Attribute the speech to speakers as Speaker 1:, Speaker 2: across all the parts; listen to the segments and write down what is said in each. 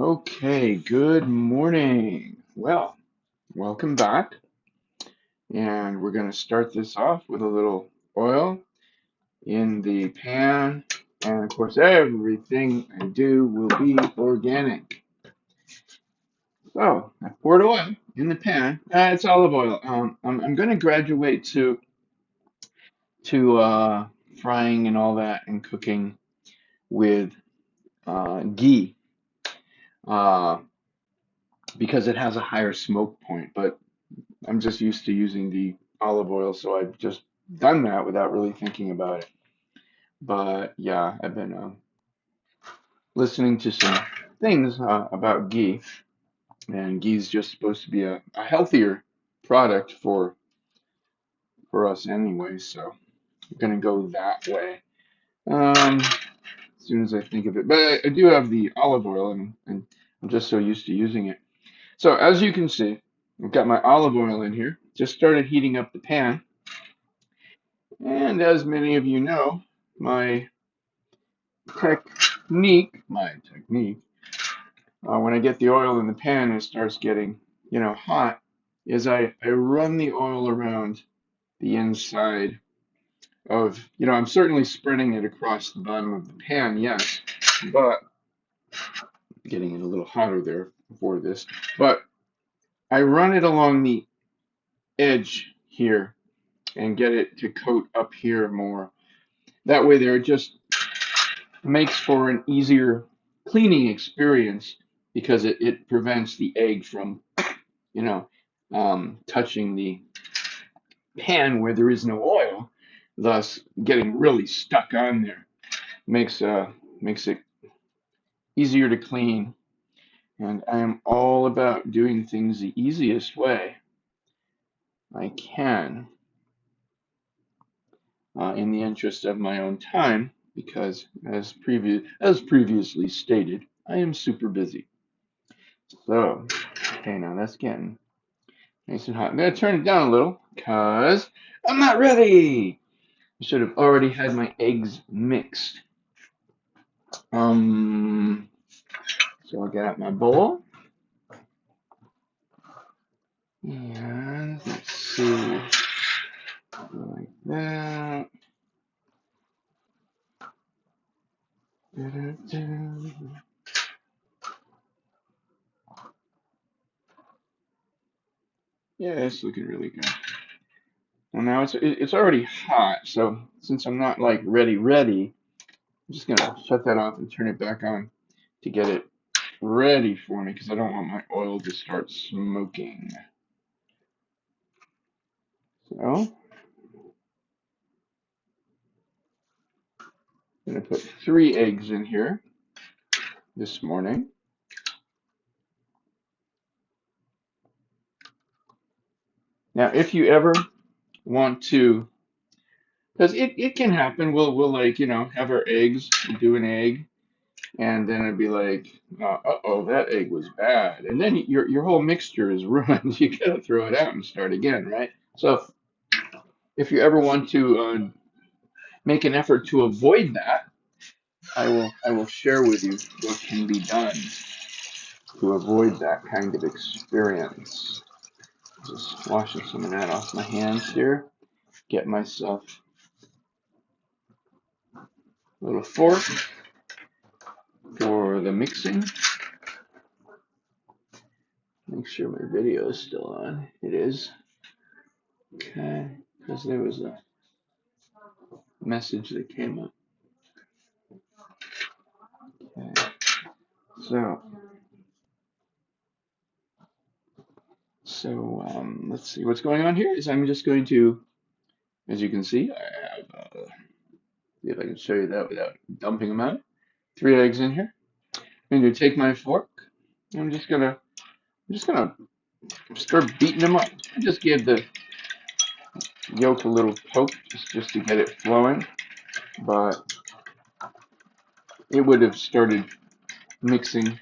Speaker 1: Okay, good morning. Well, welcome back. And we're going to start this off with a little oil in the pan. And of course, everything I do will be organic. So I poured oil in the pan. It's olive oil. I'm going to graduate to frying and all that and cooking with ghee uh, because it has a higher smoke point. But I'm just used to using the olive oil, so I've just done that without really thinking about it. But yeah, I've been listening to some things about ghee, and ghee is just supposed to be a healthier product for us anyway, so I'm gonna go that way. As soon as I think of it, but I do have the olive oil, and I'm just so used to using it. So as you can see, I've got my olive oil in here. Just started heating up the pan. And as many of you know, my my technique, when I get the oil in the pan and it starts getting, hot, is I run the oil around the inside of, I'm certainly spreading it across the bottom of the pan, yes, but getting it a little hotter there before this, but I run it along the edge here and get it to coat up here more. That way there, it just makes for an easier cleaning experience because it prevents the egg from, you know, touching the pan where there is no oil, thus getting really stuck on there. Makes it easier to clean. And I am all about doing things the easiest way I can in the interest of my own time because as previously stated, I am super busy. So, okay, now that's getting nice and hot. I'm gonna turn it down a little because I'm not ready. I should have already had my eggs mixed. Um, so I'll get out my bowl and let's see, like that. Da-da-da. Yeah, it's looking really good. Well, now it's already hot, so since I'm not like ready, I'm just gonna shut that off and turn it back on to get it ready for me because I don't want my oil to start smoking. So I'm gonna put 3 eggs in here this morning. Now, if you ever want to, because it can happen, we'll like, have our eggs, do an egg, and then it'd be like, uh-oh, that egg was bad. And then your whole mixture is ruined. You gotta throw it out and start again, right? So if you ever want to make an effort to avoid that, I will share with you what can be done to avoid that kind of experience. Just washing some of that off my hands here. Get myself a little fork for the mixing. Make sure my video is still on. It is. Okay, because there was a message that came up. Okay, so let's see what's going on here. Is I'm just going to, as you can see, I have. See if I can show you that without dumping them out. 3 eggs in here. I'm going to take my fork. I'm just gonna start beating them up. I just give the yolk a little poke just to get it flowing, but it would have started mixing,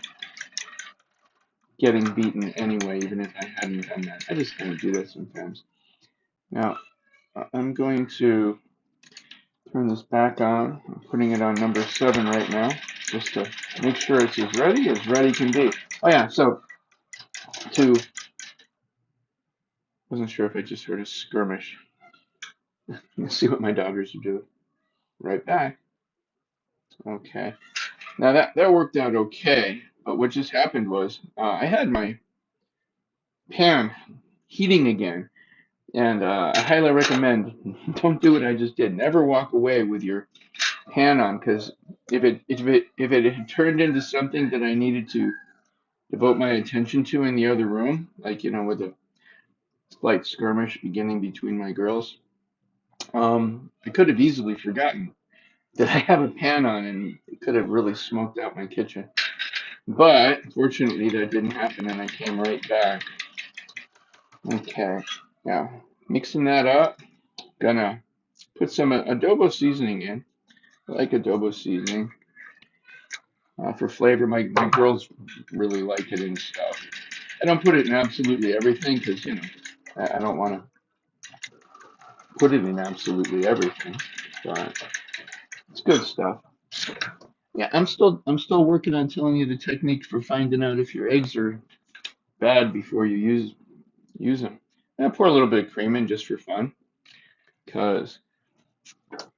Speaker 1: getting beaten anyway, even if I hadn't done that. I just kind of do that sometimes. Now, I'm going to turn this back on. I'm putting it on number 7 right now. just to make sure it's as ready can be. Oh yeah, so to, wasn't sure if I just heard a skirmish. Let's see what my daughters are doing. Right back. Okay. Now that worked out okay, but what just happened was I had my pan heating again, and I highly recommend don't do what I just did. Never walk away with your pan on, because if it had turned into something that I needed to devote my attention to in the other room, like with a slight skirmish beginning between my girls, I could have easily forgotten that I have a pan on, and it could have really smoked out my kitchen. But fortunately, that didn't happen, and I came right back. Okay, now mixing that up, gonna put some adobo seasoning in. I like adobo seasoning for flavor. My girls really like it and stuff. I don't put it in absolutely everything because I don't want to put it in absolutely everything, but it's good stuff. Yeah, I'm still working on telling you the technique for finding out if your eggs are bad before you use them. And I pour a little bit of cream in just for fun, because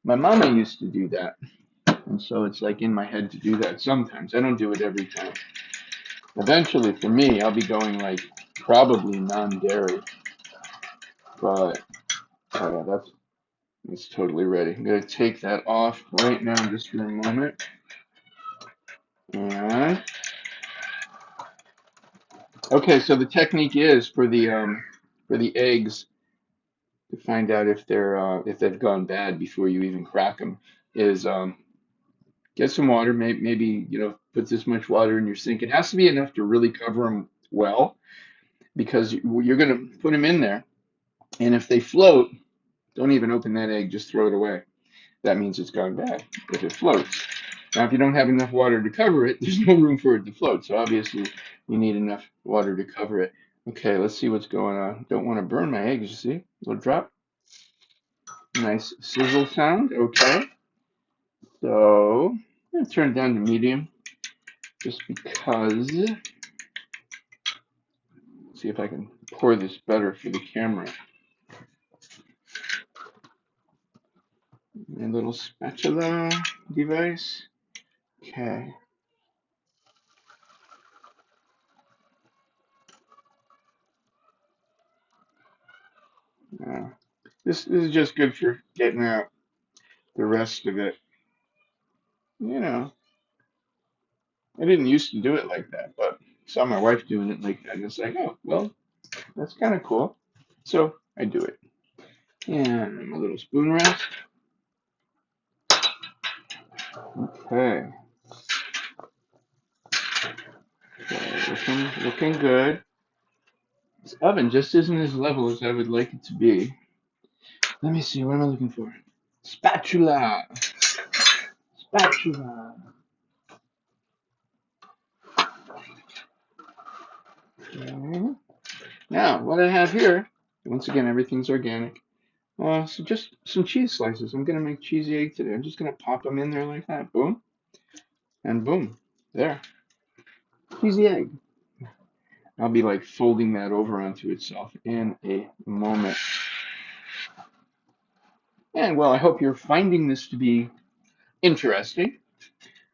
Speaker 1: my mama used to do that, and so it's like in my head to do that sometimes. I don't do it every time. Eventually, for me, I'll be going like probably non-dairy, but oh yeah, that's totally ready. I'm gonna take that off right now just for a moment. And okay, so the technique is for the eggs to find out if they've gone bad before you even crack them is get some water, maybe put this much water in your sink. It has to be enough to really cover them well, because you're gonna put them in there, and if they float, don't even open that egg, just throw it away. That means it's gone bad if it floats. Now, if you don't have enough water to cover it, there's no room for it to float. So obviously, you need enough water to cover it. Okay, let's see what's going on. Don't want to burn my eggs, you see? Little drop. Nice sizzle sound. Okay. So, I'm going to turn it down to medium just because. See if I can pour this better for the camera. My little spatula device. Okay. Uh, this is just good for getting out the rest of it. You know, I didn't used to do it like that, but saw my wife doing it like that, and it's like, oh, well, that's kind of cool. So I do it. And a little spoon rest. Okay. So looking good. This oven just isn't as level as I would like it to be. Let me see, what am I looking for? Spatula. Spatula. Okay. Now, what I have here, once again, everything's organic. So just some cheese slices. I'm gonna make cheesy egg today. I'm just gonna pop them in there like that. Boom. And boom. There. Cheesy egg. I'll be like folding that over onto itself in a moment. And well, I hope you're finding this to be interesting.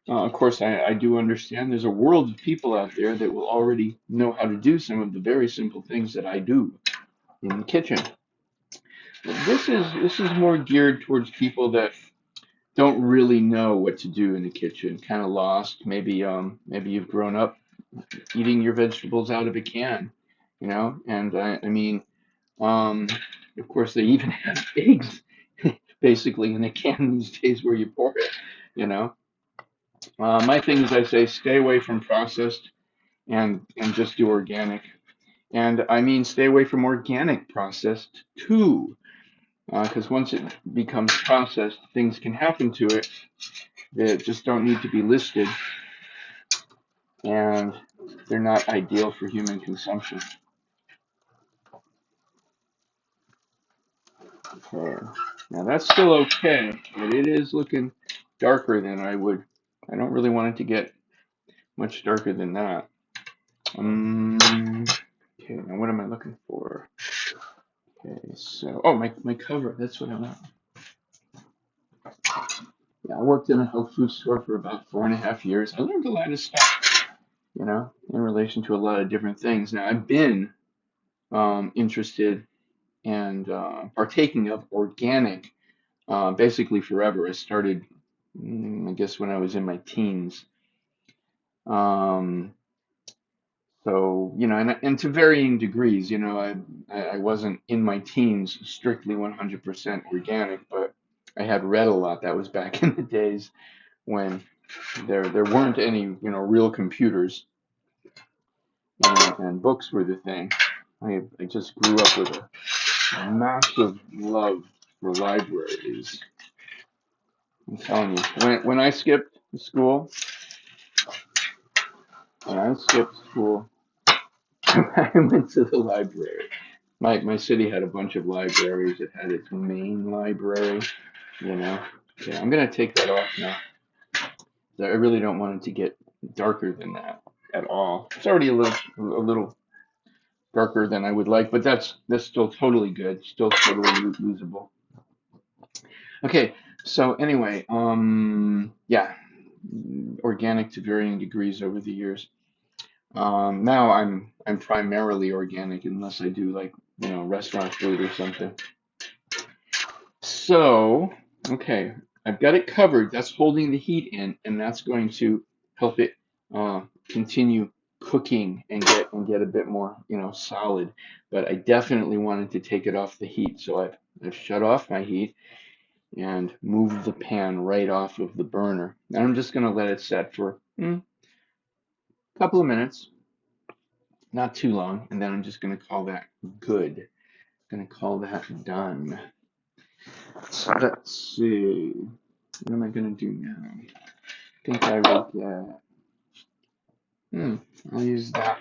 Speaker 1: Of course, I do understand there's a world of people out there that will already know how to do some of the very simple things that I do in the kitchen. This is more geared towards people that don't really know what to do in the kitchen, kind of lost. Maybe you've grown up eating your vegetables out of a can, and I mean, um, of course they even have eggs basically in a can these days where you pour it, you know. My thing is I say stay away from processed and just do organic. And I mean stay away from organic processed too, because once it becomes processed, things can happen to it that just don't need to be listed, and they're not ideal for human consumption. Okay. Now that's still okay, but it is looking darker than I would I don't really want it to get much darker than that. Okay, now what am I looking for? Okay, so, oh, my cover, that's what I want. Yeah, I worked in a health food store for about 4.5 years. I learned a lot of stuff, in relation to a lot of different things. Now, I've been interested and partaking of organic basically forever. I started, I guess, when I was in my teens. Um, so, and to varying degrees, I wasn't in my teens strictly 100% organic, but I had read a lot. That was back in the days when there weren't any, real computers, and books were the thing. I just grew up with a massive love for libraries. I'm telling you, when I skipped school, when I skipped school, I went to the library. My city had a bunch of libraries. It had its main library, you know. Yeah, I'm gonna take that off now. I really don't want it to get darker than that at all. It's already a little darker than I would like, but that's still totally good. Still totally usable. Okay, so anyway, yeah, organic to varying degrees over the years. Now I'm primarily organic unless I do like, restaurant food or something. So, okay, I've got it covered. That's holding the heat in, and that's going to help it continue cooking and get a bit more, solid. But I definitely wanted to take it off the heat, so I've shut off my heat and moved the pan right off of the burner. And I'm just going to let it set for a couple of minutes, not too long, and then I'm just going to call that good. Going to call that done. So let's see. What am I going to do now? I think I will get. I'll use that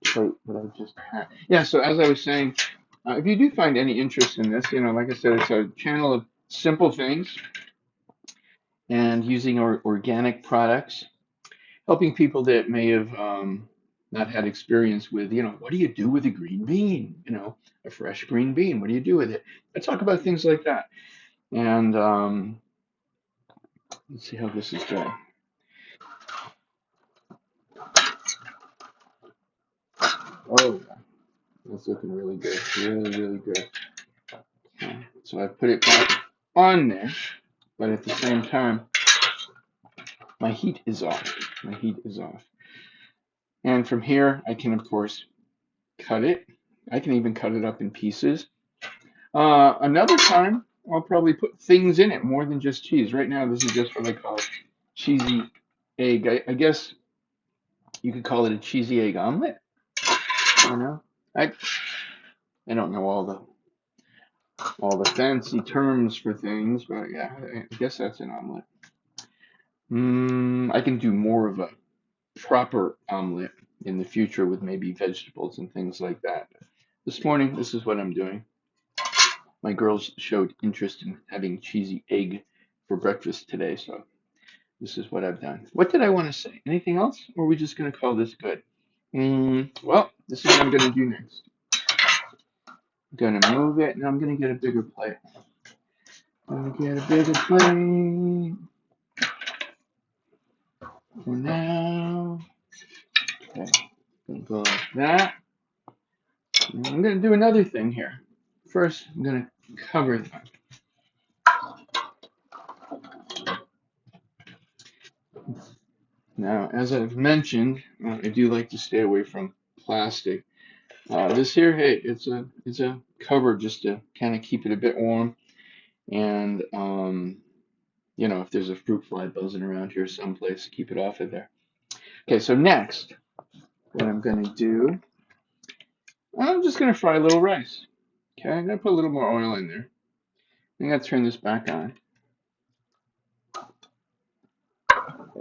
Speaker 1: plate that I just had. Yeah, so as I was saying, if you do find any interest in this, like I said, it's a channel of simple things and using organic products, helping people that may have not had experience with, what do you do with a green bean? A fresh green bean. What do you do with it? I talk about things like that. And let's see how this is going. Oh, yeah. That's looking really good. Really, really good. Okay. So I put it back on there, but at the same time, my heat is off. My heat is off. And from here, I can, of course, cut it. I can even cut it up in pieces. Another time, I'll probably put things in it more than just cheese. Right now, this is just what I call cheesy egg. I guess you could call it a cheesy egg omelet. You know, I I don't know all the fancy terms for things, but yeah, I guess that's an omelet. I can do more of a proper omelet in the future with maybe vegetables and things like that. This morning, this is what I'm doing. My girls showed interest in having cheesy egg for breakfast today, so this is what I've done. What did I want to say? Anything else? Or are we just going to call this good? Well, this is what I'm going to do next. I'm going to move it, and I'm going to get a bigger plate. I'm going to get a bigger plate for now. Okay, going to go like that. And I'm going to do another thing here. First, I'm going to cover that. Now, as I've mentioned, I do like to stay away from plastic. This here, hey, it's a cover just to kind of keep it a bit warm. And if there's a fruit fly buzzing around here someplace, keep it off of there. Okay, so next, what I'm gonna do, I'm just gonna fry a little rice. Okay, I'm gonna put a little more oil in there. I'm gonna turn this back on.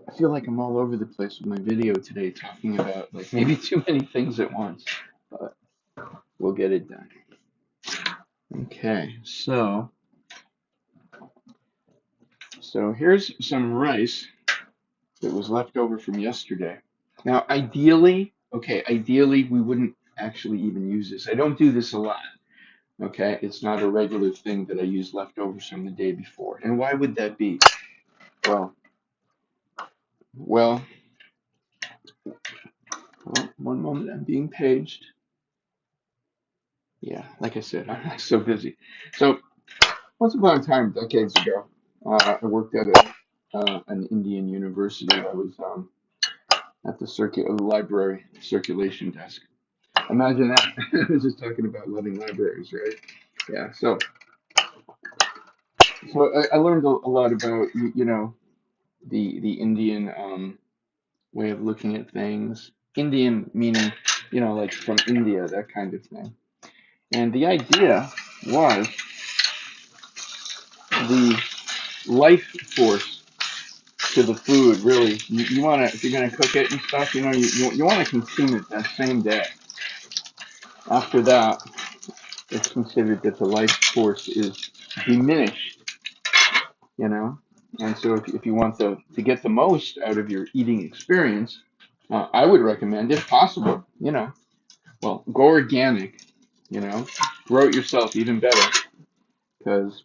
Speaker 1: I feel like I'm all over the place with my video today, talking about like maybe too many things at once, but we'll get it done. Okay, so here's some rice that was left over from yesterday. Now, ideally, we wouldn't actually even use this. I don't do this a lot. Okay, it's not a regular thing that I use leftovers from the day before. And why would that be? Well, well, one moment, I'm being paged. Yeah, like I said, I'm so busy. So, once upon a time, decades ago, I worked at an Indian university. I was at the library circulation desk. Imagine that. I was just talking about loving libraries, right? Yeah. So I learned a lot about the Indian way of looking at things. Indian meaning like from India, that kind of thing. And the idea was the life force to the food. Really, you want to if you're gonna cook it and stuff, you want to consume it that same day. After that, it's considered that the life force is diminished. You know, and so if you want to get the most out of your eating experience, I would recommend, if possible, well, go organic. You know, grow it yourself, even better, because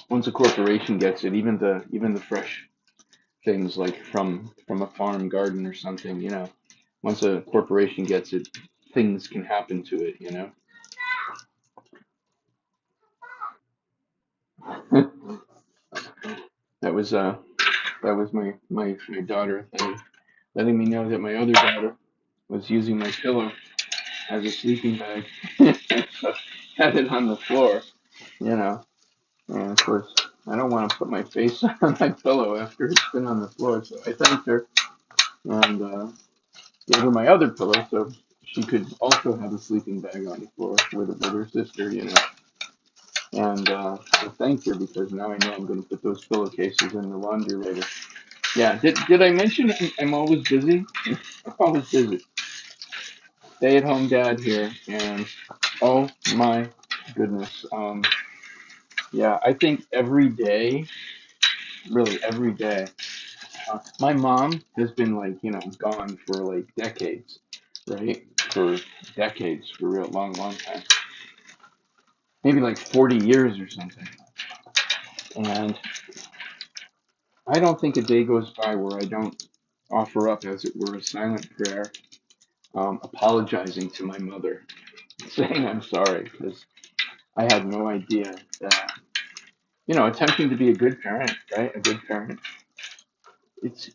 Speaker 1: once a corporation gets it, even the fresh things like from a farm garden or something, once a corporation gets it, things can happen to it. that was uh that was my daughter letting me know that my other daughter was using my pillow as a sleeping bag. So had it on the floor, you know. And of course, I don't want to put my face on my pillow after it's been on the floor. So I thanked her and gave her my other pillow so she could also have a sleeping bag on the floor with her sister. And I thanked her because now I know I'm going to put those pillowcases in the laundry later. Yeah, did I mention I'm always busy? I'm always busy. Stay-at-home dad here, and oh my goodness. Yeah, I think every day, really every day. My mom has been like, gone for like decades, right? For decades, for a real long, long time. Maybe like 40 years or something. And I don't think a day goes by where I don't offer up, as it were, a silent prayer, apologizing to my mother, saying I'm sorry, because I had no idea that, attempting to be a good parent, right? A good parent. It's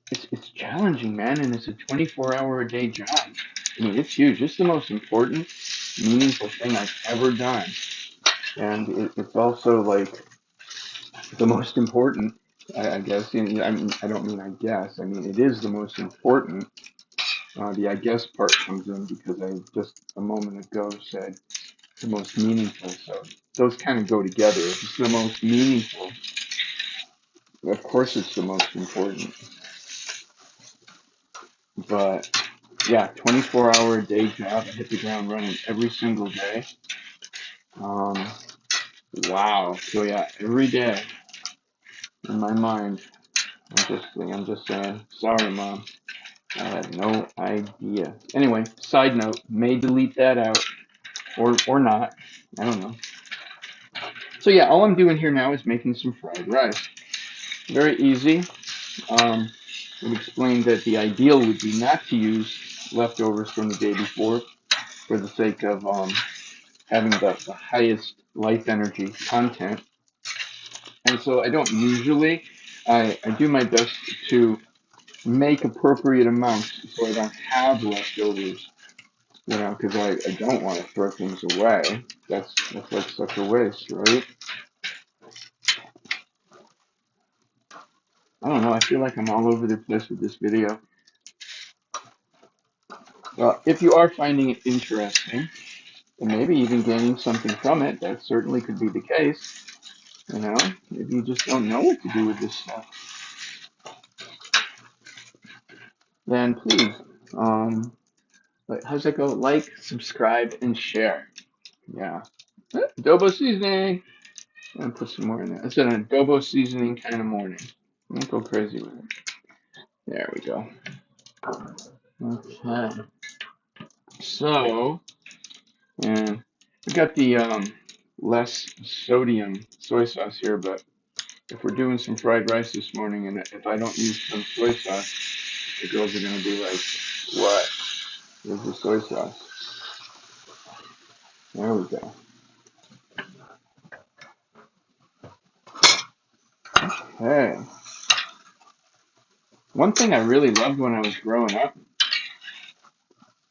Speaker 1: challenging, man, and it's a 24-hour a day job. I mean, it's huge. It's the most important, meaningful thing I've ever done, and it's also like the most important. I guess. I don't mean I guess. I mean it is the most important. The I guess part comes in because I just a moment ago said the most meaningful. So those kind of go together. If it's the most meaningful, of course it's the most important. But yeah, 24-hour a day job. I hit the ground running every single day. Um, wow. So yeah, every day in my mind, I'm just saying, sorry, mom. I had no idea. Anyway, side note, may delete that out or not. I don't know. So yeah, all I'm doing here now is making some fried rice. Very easy. I've explained that the ideal would be not to use leftovers from the day before for the sake of having the highest life energy content. And so I don't usually, I do my best to make appropriate amounts so I don't have leftovers, because I don't want to throw things away. That's like such a waste, right? I don't know. I feel like I'm all over the place with this video. Well, if you are finding it interesting, and maybe even gaining something from it, that certainly could be the case. Maybe you just don't know what to do with this stuff. Then please, how's that go? Like, subscribe, and share. Yeah. Adobo seasoning. And put some more in there. It's an adobo seasoning kind of morning. Don't go crazy with it. There we go. Okay. So, and we got the less sodium soy sauce here, but if we're doing some fried rice this morning and if I don't use some soy sauce, the girls are gonna be like, "What? Where's the soy sauce?" There we go. Hey, one thing I really loved when I was growing up,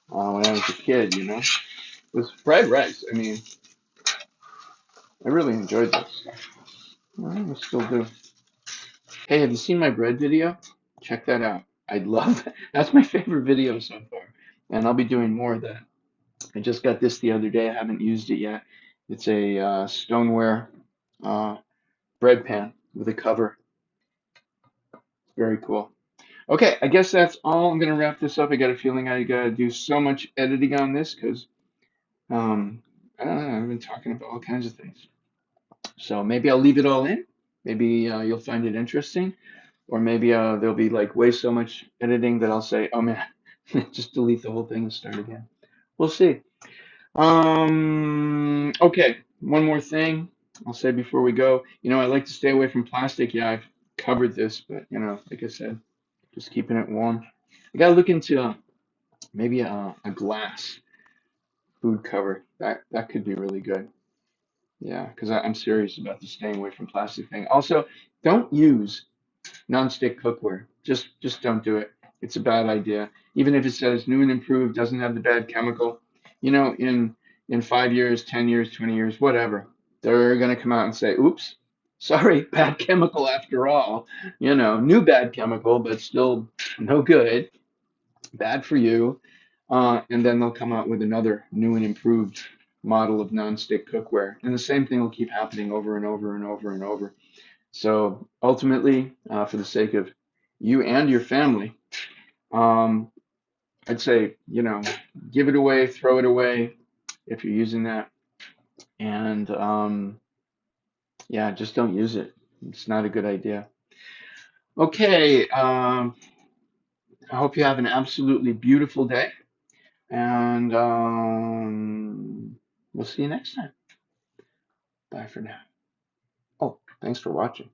Speaker 1: when I was a kid, was fried rice. I mean, I really enjoyed that stuff. I still do. Hey, have you seen my bread video? Check that out. I'd love that. That's my favorite video so far. And I'll be doing more of that. I just got this the other day. I haven't used it yet. It's a stoneware uh, bread pan with a cover. Very cool. Okay, I guess that's all. I'm going to wrap this up. I got a feeling I got to do so much editing on this because I don't know. I've been talking about all kinds of things. So maybe I'll leave it all in. Maybe you'll find it interesting. Or maybe there'll be like way so much editing that I'll say, oh man, just delete the whole thing and start again. We'll see. Okay, one more thing I'll say before we go. I like to stay away from plastic. Yeah, I've covered this, but like I said, just keeping it warm. I gotta look into maybe a glass food cover. That could be really good. Yeah, because I'm serious about the staying away from plastic thing. Also, don't use nonstick cookware. Just don't do it. It's a bad idea. Even if it says new and improved, doesn't have the bad chemical. In 5 years, 10 years, 20 years, whatever, they're gonna come out and say, "Oops, sorry, bad chemical after all." New bad chemical, but still no good, bad for you. And then they'll come out with another new and improved model of nonstick cookware, and the same thing will keep happening over and over and over and over. So ultimately, for the sake of you and your family, um, I'd say, give it away, throw it away if you're using that. And yeah, just don't use it. It's not a good idea. Okay, I hope you have an absolutely beautiful day. And we'll see you next time. Bye for now. Oh, thanks for watching.